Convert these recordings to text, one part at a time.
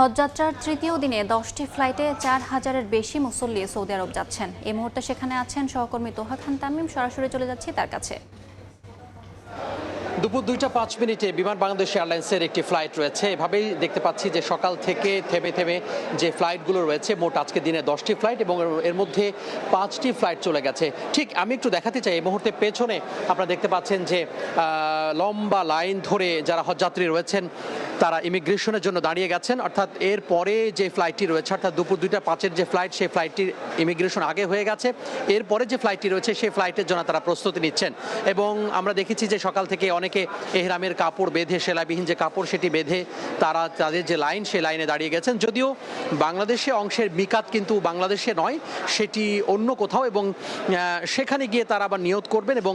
হজযাত্রার তৃতীয় দিনে 10টি ফ্লাইটে 4,000-এর বেশি মুসল্লি সৌদি আরব যাচ্ছেন। এই মুহূর্তে সেখানে আছেন সহকর্মী তোহা খান তামিম। সরাসরি চলে যাচ্ছি তার কাছে। দুপুর 2টা 5 মিনিটে বিমান বাংলাদেশ এয়ারলাইন্সের একটি ফ্লাইট রয়েছে। এভাবেই দেখতে পাচ্ছি যে সকাল থেকে থেমে থেমে যে ফ্লাইটগুলো রয়েছে, মোট আজকে দিনে 10টি ফ্লাইট এবং এর মধ্যে 5টি ফ্লাইট চলে গেছে। ঠিক আমি একটু দেখাতে চাই, এই মুহূর্তে পেছনে আপনারা দেখতে পাচ্ছেন যে লম্বা লাইন ধরে যারা হজযাত্রী রয়েছেন তারা ইমিগ্রেশনের জন্য দাঁড়িয়ে গেছেন। অর্থাৎ এর পরে যে ফ্লাইটটি রয়েছে, অর্থাৎ দুপুর 2টা 5-এর যে ফ্লাইট, সেই ফ্লাইটটির ইমিগ্রেশন আগে হয়ে গেছে। এরপরে যে ফ্লাইটটি রয়েছে সেই ফ্লাইটের জন্য তারা প্রস্তুতি নিচ্ছেন এবং আমরা দেখেছি যে সকাল থেকে অনেকে এহরামের কাপড় বেঁধে, সেলাইবিহীন যে কাপড় সেটি বেঁধে তারা তাদের যে লাইন, সেই লাইনে দাঁড়িয়ে গেছেন। যদিও বাংলাদেশে অংশের মিকাত কিন্তু বাংলাদেশে নয়, সেটি অন্য কোথাও, এবং সেখানে গিয়ে তারা আবার নিয়ত করবেন এবং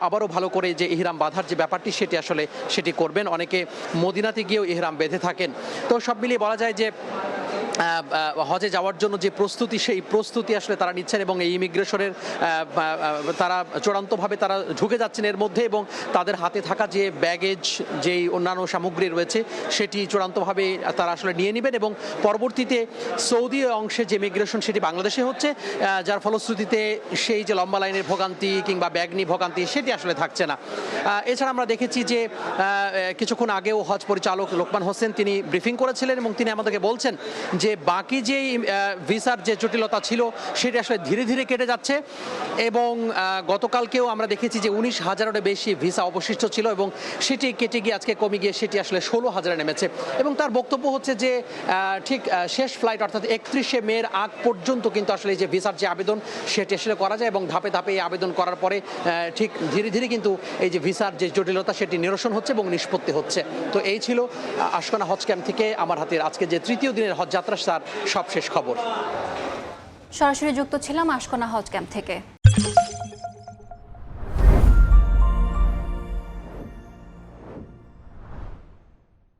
আবারও ভালো করে যে ইহরাম বাঁধার যে ব্যাপারটি সেটি করবেন। অনেকে মদিনাতে গিয়েও ইহরাম বেঁধে থাকেন। তো সব মিলিয়ে বলা যায় যে হজে যাওয়ার জন্য যে প্রস্তুতি, সেই প্রস্তুতি আসলে তারা নিচ্ছেন এবং এই ইমিগ্রেশনের তারা চূড়ান্তভাবে তারা ঢুকে যাচ্ছেন এর মধ্যে, এবং তাদের হাতে থাকা যে ব্যাগেজ, যেই অন্যান্য সামগ্রী রয়েছে সেটি চূড়ান্তভাবে তারা আসলে নিয়ে নেবেন এবং পরবর্তীতে সৌদি অংশে যে ইমিগ্রেশন সেটি বাংলাদেশে হচ্ছে, যার ফলশ্রুতিতে সেই যে লম্বা লাইনের ভোগান্তি কিংবা ব্যাগ নিয়ে ভোগান্তি সেটি আসলে থাকছে না। এছাড়া আমরা দেখেছি যে কিছুক্ষণ আগেও হজ পরিচালক লোকমান হোসেন তিনি ব্রিফিং করেছিলেন এবং তিনি আমাদেরকে বলছেন যে বাকি যে ভিসার যে জটিলতা ছিল সেটি আসলে ধীরে ধীরে কেটে যাচ্ছে এবং গতকালকেও আমরা দেখেছি যে 19,000-এরও বেশি ভিসা অবশিষ্ট ছিল এবং সেটি কেটে গিয়ে আজকে কমে গিয়ে সেটি আসলে 16,000-এ নেমেছে। এবং তার বক্তব্য হচ্ছে যে ঠিক শেষ ফ্লাইট অর্থাৎ 31শে মের আগ পর্যন্ত কিন্তু আসলে এই যে ভিসার যে আবেদন সেটি আসলে করা যায় এবং ধাপে ধাপে এই আবেদন করার পরে ঠিক ধীরে ধীরে কিন্তু এই যে ভিসার যে জটিলতা সেটি নিরসন হচ্ছে এবং নিষ্পত্তি হচ্ছে। তো এই ছিল আশকোনা হজ ক্যাম্প থেকে আমার হাতের আজকে যে তৃতীয় দিনের হজযাত্রা তার সবশেষ খবর। সরাসরি যুক্ত ছিলাম আশকোনা হজ ক্যাম্প থেকে।